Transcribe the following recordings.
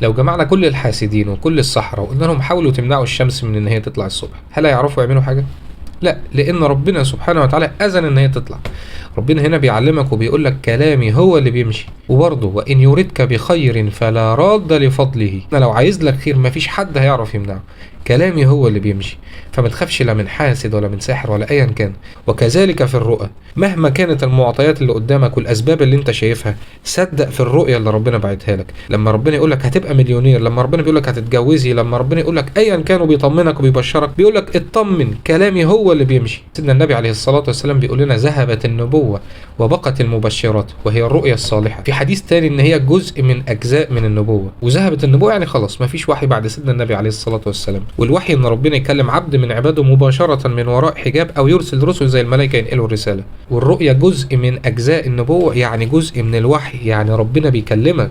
لو جمعنا كل الحاسدين وكل السحرة وقلنا لهم حاولوا تمنعوا الشمس من ان هي تطلع الصبح، هل هيعرفوا يعملوا حاجة؟ لا، لان ربنا سبحانه وتعالى اذن ان هي تطلع. ربنا هنا بيعلمك وبيقول لك كلامي هو اللي بيمشي. وبرضه وان يردك بخير فلا راد لفضله، انا لو عايز لك خير مفيش حد هيعرف يمنعه. كلامي هو اللي بيمشي، فما تخافش لا من حاسد ولا من ساحر ولا ايا كان. وكذلك في الرؤى، مهما كانت المعطيات اللي قدامك والاسباب اللي انت شايفها، صدق في الرؤيه اللي ربنا باعتها لك. لما ربنا يقول لك هتبقى مليونير، لما ربنا بيقول لك هتتجوزي، لما ربنا يقول لك ايا كان وبيطمنك وبيبشرك، بيقول لك اطمن كلامي هو اللي بيمشي. سيدنا النبي عليه الصلاه والسلام بيقول لنا ذهبت النبوه وبقت المبشرات وهي الرؤيا الصالحه. في حديث تاني ان هي جزء من اجزاء من النبوه، وذهبت النبوه يعني خلاص مفيش وحي بعد سيدنا النبي عليه الصلاه والسلام. والوحي ان ربنا يكلم عبد من عباده مباشره من وراء حجاب او يرسل رسل زي الملائكه ينقلوا الرساله. والرؤيا جزء من اجزاء النبوه، يعني جزء من الوحي، يعني ربنا بيكلمك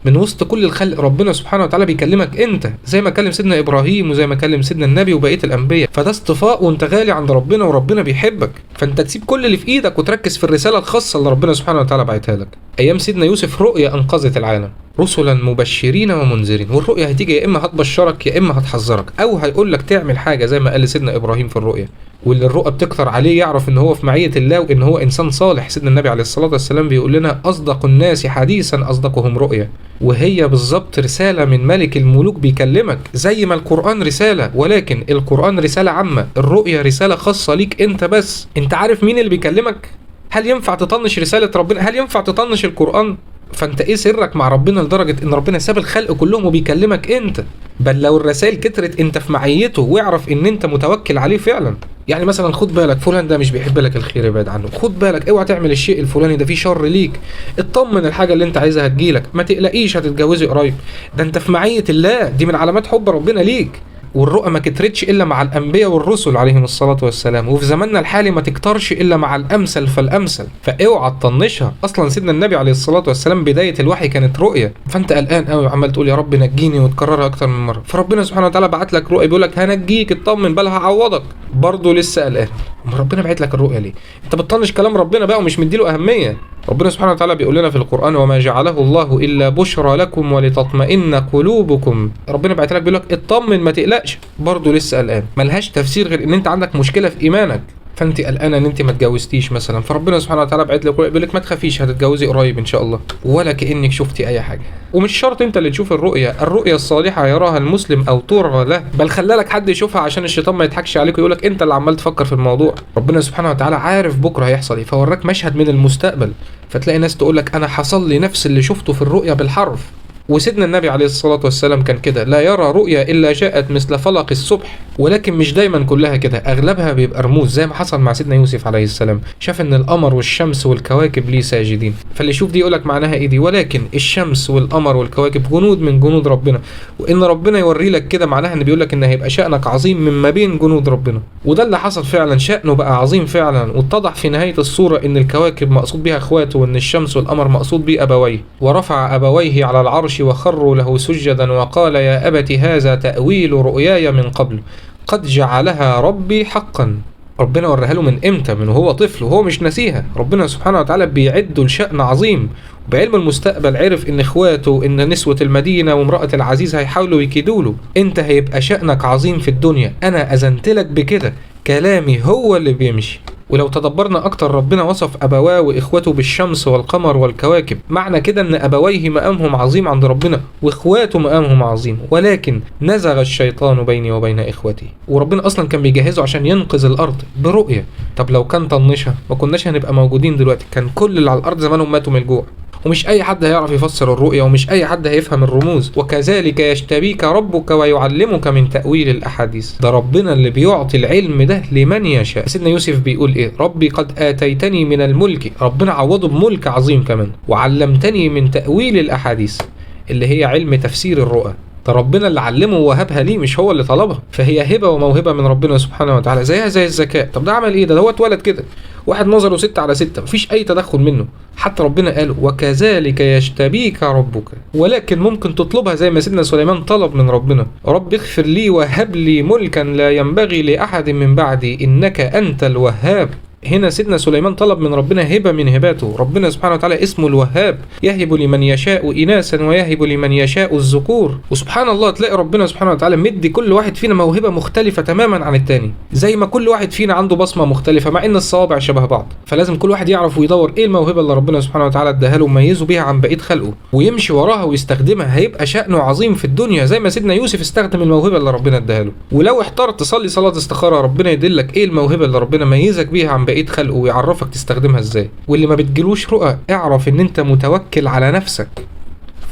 من وسط كل الخلق. ربنا سبحانه وتعالى بيكلمك انت زي ما كلم سيدنا ابراهيم وزي ما كلم سيدنا النبي وبقيه الانبياء. فده اصطفاء وانت غالي عند ربنا وربنا بيحبك، فانت تسيب كل اللي في ايدك وتركز في الرساله الخاصه اللي ربنا سبحانه وتعالى بعتها لك. ايام سيدنا يوسف رؤيا انقذت العالم، رسلا مبشرين ومنذرين. والرؤيا هتيجي يا اما هتبشرك يا اما هتحذرك، او هيقول لك تعمل حاجه زي ما قال لسيدنا ابراهيم في الرؤيا. واللي الرؤى بتكتر عليه يعرف ان هو في معيه الله وان هو انسان صالح. سيدنا النبي عليه الصلاه والسلام بيقول لنا اصدق الناس حديثا اصدقهم رؤيا. وهي بالظبط رساله من ملك الملوك بيكلمك، زي ما القران رساله، ولكن القران رساله عامه، الرؤيا رساله خاصه ليك انت بس. انت عارف مين اللي بيكلمك؟ هل ينفع تطنش رساله ربنا؟ هل ينفع تطنش القران؟ فانت ايه سرك مع ربنا لدرجه ان ربنا ساب الخلق كلهم وبيكلمك انت؟ بل لو الرسائل كترت انت في معيته، واعرف ان انت متوكل عليه فعلا. يعني مثلا خد بالك فلان ده مش بيحب لك الخير، ابعد عنه. خد بالك اوعى تعمل الشيء الفلاني ده فيه شر ليك. اطمن الحاجه اللي انت عايزها هتجيلك، ما تقلقيش هتتجوزي قريب. ده انت في معيه الله، دي من علامات حب ربنا ليك. والرؤى ما كترتش الا مع الانبياء والرسل عليهم الصلاه والسلام، وفي زماننا الحالي ما تكترش الا مع الامثل فالامثل. فاوعى تطنشها. اصلا سيدنا النبي عليه الصلاه والسلام بدايه الوحي كانت رؤيه، فانت قلقان قوي وعمال تقول يا رب نجيني وتكررها اكتر من مره، فربنا سبحانه وتعالى بعت لك رؤيه بيقول لك هنجيك اطمن بل هعوضك، برضه لسه قلقان. اما ربنا بعت لك الرؤيه ليه؟ انت بتطنش كلام ربنا بقى ومش مديله اهميه. ربنا سبحانه وتعالى بيقول لنا في القرآن وما جعله الله إلا بشرى لكم ولتطمئن قلوبكم. ربنا بعت لك بيقول لك اطمن ما تقلقش، برضه لسه قلقان. ملهاش تفسير غير ان انت عندك مشكلة في ايمانك، فانت قلقانه ان انت ما اتجوزتيش مثلا، فربنا سبحانه وتعالى بعت لك بيقول لك ما تخافيش هتتجوزي قريب ان شاء الله، ولا كانك شفتي اي حاجه. ومش شرط انت اللي تشوف الرؤيا الصالحه يراها المسلم او ترى له، بل خلى لك حد يشوفها عشان الشيطان ما يضحكش عليك ويقول لك انت اللي عمال تفكر في الموضوع. ربنا سبحانه وتعالى عارف بكره هيحصل ايه، فوراك مشهد من المستقبل، فتلاقي ناس تقول لك انا حصل لي نفس اللي شفته في الرؤيا بالحرف. وسيدنا النبي عليه الصلاة والسلام كان كده، لا يرى رؤيا إلا جاءت مثل فلق الصبح. ولكن مش دايما كلها كده، أغلبها بيبقى رموز، زي ما حصل مع سيدنا يوسف عليه السلام. شاف إن القمر والشمس والكواكب ليه ساجدين، فاللي يشوف دي يقولك معناها إيه دي، ولكن الشمس والقمر والكواكب جنود من جنود ربنا. وإن ربنا يوري لك كده معناها إن بيقولك إن هيبقى شأنك عظيم من ما بين جنود ربنا. وده اللي حصل فعلا، شأنه بقى عظيم فعلا. واتضح في نهاية الصورة إن الكواكب مقصود بها إخواته، وإن الشمس والقمر مقصود بيه أبويه. ورفع أبويه على العرش وخروا له سجدا وقال يا أبت هذا تأويل رؤياي من قبل قد جعلها ربي حقا. ربنا وريها له من امتى؟ من وهو طفل وهو مش ناسيها. ربنا سبحانه وتعالى بيعده لشأن عظيم، وبعلم المستقبل عرف ان اخواته ان نسوة المدينة وامرأة العزيز هيحاولوا يكيدوا له. انت هيبقى شأنك عظيم في الدنيا، انا اذنت لك بكده، كلامي هو اللي بيمشي. ولو تدبرنا اكتر، ربنا وصف ابواه واخوته بالشمس والقمر والكواكب، معنى كده ان ابويه مقامهم عظيم عند ربنا واخواته مقامهم عظيم، ولكن نزغ الشيطان بيني وبين اخوتي. وربنا اصلا كان بيجهزه عشان ينقذ الارض برؤية. طب لو كان طنشها ما كناش هنبقى موجودين دلوقتي، كان كل اللي على الارض زمانهم ماتوا من الجوع. ومش اي حد هيعرف يفسر الرؤيا، ومش اي حد هيفهم الرموز. وكذلك يجتبيك ربك ويعلمك من تأويل الاحاديث. ده ربنا اللي بيعطي العلم ده لمن يشاء. سيدنا يوسف بيقول ايه؟ ربي قد آتيتني من الملك، ربنا عوضه بملك عظيم كمان، وعلمتني من تأويل الاحاديث اللي هي علم تفسير الرؤى. ده ربنا اللي علمه ووهبها ليه، مش هو اللي طلبها. فهي هبة وموهبة من ربنا سبحانه وتعالى، زيها زي الزكاة. طب ده عمل ايه؟ ده هو اتولد كده، واحد نظره 6/6، مفيش اي تدخل منه. حتى ربنا قال وكذلك يجتبيك ربك. ولكن ممكن تطلبها زي ما سيدنا سليمان طلب من ربنا، رب اغفر لي وهب لي ملكا لا ينبغي لأحد من بعدي إنك أنت الوهاب. هنا سيدنا سليمان طلب من ربنا هبة من هباته. ربنا سبحانه وتعالى اسمه الوهاب، يهب لمن يشاء إناثا ويهب لمن يشاء الذكور. وسبحان الله تلاقي ربنا سبحانه وتعالى مدي كل واحد فينا موهبة مختلفة تماما عن التاني، زي ما كل واحد فينا عنده بصمة مختلفة مع ان الصوابع شبه بعض. فلازم كل واحد يعرف ويدور ايه الموهبة اللي ربنا سبحانه وتعالى اداها له وميزه بيها عن بقية خلقه، ويمشي وراها ويستخدمها، هيبقى شأنه عظيم في الدنيا زي ما سيدنا يوسف استخدم الموهبة اللي ربنا اداها له. ولو احترت تصلي صلاة استخارة ربنا يدلك ايه الموهبة اللي ربنا ميزك بيها عن بقية خلقه ويعرفك تستخدمها ازاي. واللي ما بتجيلوش رؤى اعرف ان انت متوكل على نفسك،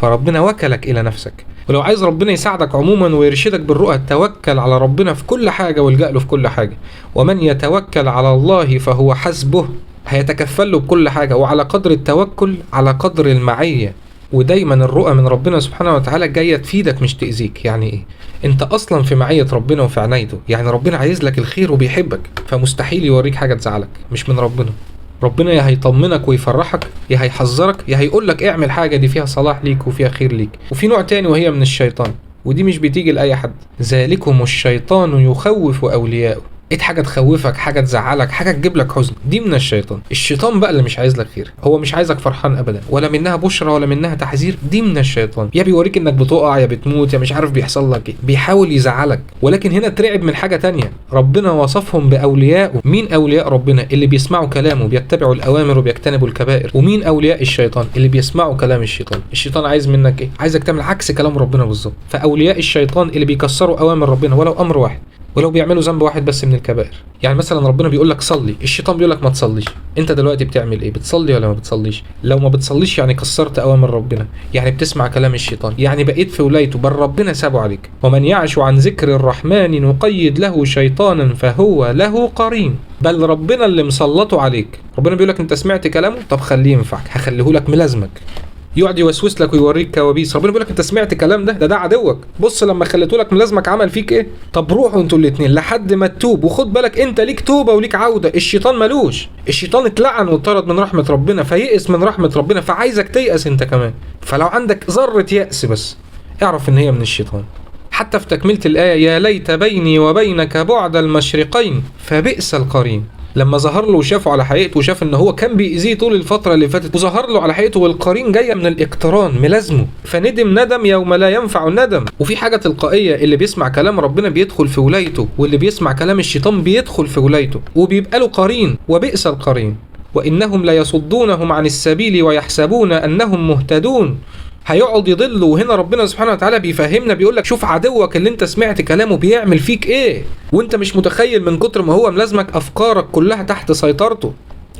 فربنا وكلك الى نفسك. ولو عايز ربنا يساعدك عموما ويرشدك بالرؤى توكل على ربنا في كل حاجة والجأ له في كل حاجة. ومن يتوكل على الله فهو حسبه، هيتكفل له بكل حاجة. وعلى قدر التوكل على قدر المعية. ودايما الرؤى من ربنا سبحانه وتعالى جاية تفيدك مش تأذيك. يعني ايه؟ انت اصلا في معية ربنا وفي عنايته، يعني ربنا عايز لك الخير وبيحبك، فمستحيل يوريك حاجة تزعلك مش من ربنا. ربنا يا هيطمنك ويفرحك، يا هيحذرك، يا هيقولك اعمل حاجة دي فيها صلاح ليك وفيها خير ليك. وفي نوع تاني وهي من الشيطان، ودي مش بتيجي لأي حد. ذلكم الشيطان يخوف أولياءه. ايه حاجة تخوفك، حاجة تزعلك، حاجة تجيب لك حزن، دي من الشيطان. الشيطان بقى اللي مش عايز لك خير، هو مش عايزك فرحان ابدا، ولا منها بشرى ولا منها تحذير، دي من الشيطان. يا بيوريك انك بتقع يا بتموت يا مش عارف بيحصل لك ايه، بيحاول يزعلك. ولكن هنا ترعب من حاجة تانية، ربنا وصفهم بأوليائه. مين أولياء ربنا؟ اللي بيسمعوا كلامه بيتبعوا الأوامر وبيجتنبوا الكبائر. ومين أولياء الشيطان؟ اللي بيسمعوا كلام الشيطان. الشيطان عايز منك ايه؟ عايزك تعمل عكس كلام ربنا بالظبط. فأولياء الشيطان اللي بيكسروا أوامر ربنا ولو أمر واحد، ولو بيعملوا ذنب واحد بس من الكبائر. يعني مثلا ربنا بيقول لك صلي، الشيطان بيقول لك ما تصليش. انت دلوقتي بتعمل ايه؟ بتصلي ولا ما بتصليش؟ لو ما بتصليش يعني كسرت اوامر ربنا، يعني بتسمع كلام الشيطان، يعني بقيت في ولايته، بل ربنا سابه عليك. ومن يعش عن ذكر الرحمن نقيد له شيطانا فهو له قرين. بل ربنا اللي مسلطه عليك. ربنا بيقول لك انت سمعت كلامه، طب خليه ينفعك، هخليه لك ملازمك، يقعد يوسوس لك ويوريك كوابيس. ربنا بيقول لك انت سمعت كلام ده عدوك، بص لما خليته لك ملازمك عمل فيك ايه. طب روحوا انتوا الاثنين لحد ما تتوب، وخد بالك انت ليك توبه وليك عوده، الشيطان ملوش. الشيطان اتلعن واتطرد من رحمه ربنا، فيئس من رحمه ربنا، فعايزك تيأس انت كمان. فلو عندك ذره يأس بس اعرف ان هي من الشيطان. حتى في تكمله الايه يا ليت بيني وبينك بعد المشرقين فبئس القرين. لما ظهر له وشافه على حقيقته وشاف ان هو كان بيأذيه طول الفتره اللي فاتت، وظهر له على حقيقته، والقرين جايه من الاقتران ملازمه، فندم ندم يوم لا ينفع الندم. وفي حاجه تلقائيه، اللي بيسمع كلام ربنا بيدخل في ولايته، واللي بيسمع كلام الشيطان بيدخل في ولايته، وبيبقى له قرين. وبئس القرين وانهم ليصدونهم عن السبيل ويحسبون انهم مهتدون. هيقعد يضل. وهنا ربنا سبحانه وتعالى بيفهمنا، بيقول لك شوف عدوك اللي انت سمعت كلامه بيعمل فيك ايه، وانت مش متخيل من كتر ما هو ملازمك افكارك كلها تحت سيطرته.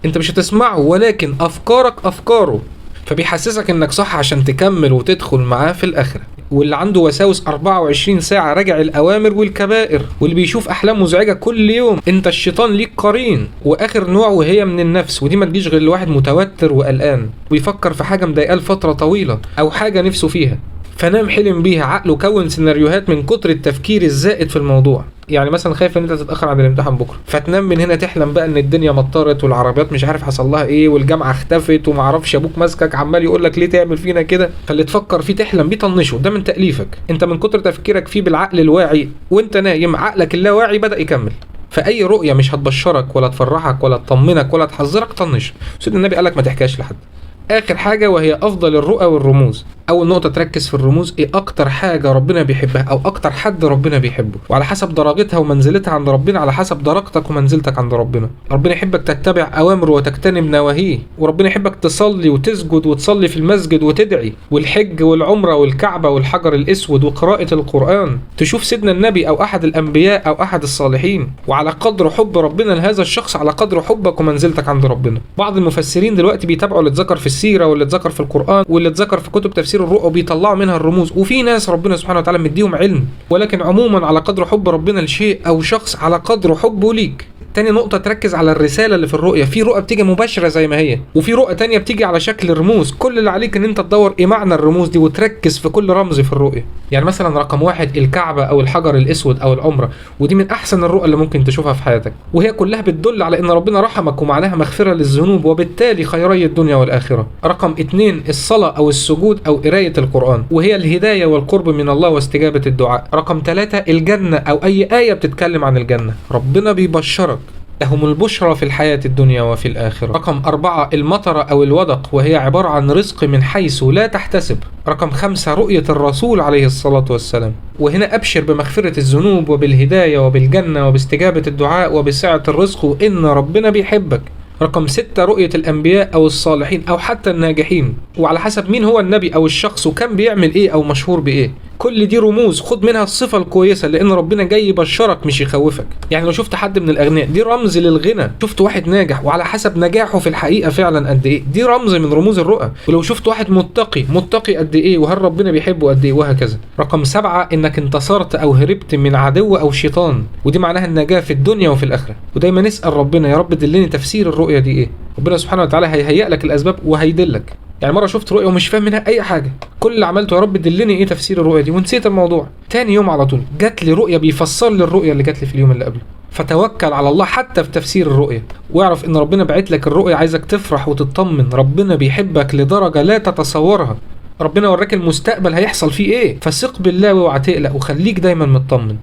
انت مش هتسمعه ولكن افكارك افكاره، فبيحسسك انك صح عشان تكمل وتدخل معاه في الاخره. واللي عنده وساوس 24 ساعة راجع الأوامر والكبائر، واللي بيشوف أحلام مزعجة كل يوم، أنت الشيطان ليك قرين. وآخر نوع وهي من النفس، ودي ما تجيش غير لواحد متوتر وقلقان ويفكر في حاجة مضايقاه لفترة طويلة أو حاجة نفسه فيها، فنام حلم بيها، عقله كون سيناريوهات من كتر التفكير الزائد في الموضوع. يعني مثلا خايف ان انت تتاخر عن الامتحان بكره، فتنام من هنا تحلم بقى ان الدنيا مطرت والعربيات مش عارف حصل لها ايه والجامعه اختفت ومعرفش ابوك ماسكك عمال يقول لك ليه تعمل فينا كده، فاللي تفكر فيه تحلم بيه طنشه. ده من تاليفك انت، من كتر تفكيرك فيه بالعقل الواعي وانت نايم، عقلك اللاواعي بدا يكمل. فاي رؤيه مش هتبشرك ولا تفرحك ولا تطمنك ولا تحذرك طنش. سيدنا النبي قال لك ما تحكيهاش لحد. اخر حاجه وهي افضل الرؤى والرموز. اول نقطه تركز في الرموز، ايه اكتر حاجه ربنا بيحبها او اكتر حد ربنا بيحبه، وعلى حسب درجتها ومنزلتها عند ربنا، على حسب درجتك ومنزلتك عند ربنا. ربنا يحبك تتبع اوامره وتجتنب نواهيه، وربنا يحبك تصلي وتسجد وتصلي في المسجد وتدعي، والحج والعمره والكعبه والحجر الاسود وقراءه القران، تشوف سيدنا النبي او احد الانبياء او احد الصالحين. وعلى قدر حب ربنا لهذا الشخص على قدر حبك ومنزلتك عند ربنا. بعض المفسرين دلوقتي بيتابعوا اللي اتذكر في السيره واللي اتذكر في القران واللي اتذكر في كتب تفسير الرؤى وبيطلعوا منها الرموز. وفي ناس ربنا سبحانه وتعالى مديهم علم، ولكن عموما على قدر حب ربنا لشيء او شخص على قدر حبه ليك. تاني نقطة تركز على الرسالة اللي في الرؤية. في رؤى بتيجي مباشرة زي ما هي، وفي رؤى تانية بتيجي على شكل رموز. كل اللي عليك ان انت تدور ايه معنى الرموز دي وتركز في كل رمز في الرؤية. يعني مثلا رقم 1 الكعبة او الحجر الاسود او العمرة، ودي من احسن الرؤى اللي ممكن تشوفها في حياتك، وهي كلها بتدل على ان ربنا رحمك ومعناها مغفرة للذنوب وبالتالي خيري الدنيا والاخرة. رقم 2 الصلاة او السجود او قراية القرآن، وهي الهداية والقرب من الله واستجابة الدعاء. رقم 3 الجنة او اي آية بتتكلم عن الجنة. ربنا بيبشرك لهم البشرى في الحياة الدنيا وفي الآخرة. رقم 4 المطر أو الودق، وهي عبارة عن رزق من حيث لا تحتسب. رقم 5 رؤية الرسول عليه الصلاة والسلام، وهنا أبشر بمغفرة الذنوب وبالهداية وبالجنة وباستجابة الدعاء وبسعة الرزق، وإن ربنا بيحبك. رقم 6 رؤية الأنبياء أو الصالحين أو حتى الناجحين، وعلى حسب مين هو النبي أو الشخص وكان بيعمل إيه أو مشهور بإيه. كل دي رموز خد منها الصفة الكويسة، لأن ربنا جاي يبشرك مش يخوفك. يعني لو شفت حد من الأغنياء دي رمز للغنى، شفت واحد ناجح وعلى حسب نجاحه في الحقيقة فعلا قد إيه، دي رمز من رموز الرؤى. ولو شفت واحد متقي قد إيه، وهل ربنا بيحبه قد إيه، وهكذا. رقم 7 إنك انتصرت أو هربت من عدو أو شيطان، ودي معناها النجاة في الدنيا وفي الآخرة. ودايما نسأل ربنا يا رب دلني تفسير الرؤية دي إيه. ربنا سبحانه وتعالى هيهيئ لك الأسباب وهيدلك. يعني مرة شفت رؤية ومش فاهم منها أي حاجة، كل اللي عملته يا رب دلني إيه تفسير الرؤية دي، ونسيت الموضوع. تاني يوم على طول جات لي رؤية بيفسر لي الرؤية اللي جات لي في اليوم اللي قبله. فتوكل على الله حتى في تفسير الرؤية، واعرف إن ربنا بعت لك الرؤية عايزك تفرح وتطمن. ربنا بيحبك لدرجة لا تتصورها. ربنا وراك المستقبل هيحصل فيه إيه، فثق بالله واوعى تقلق وخليك دايما مطمن.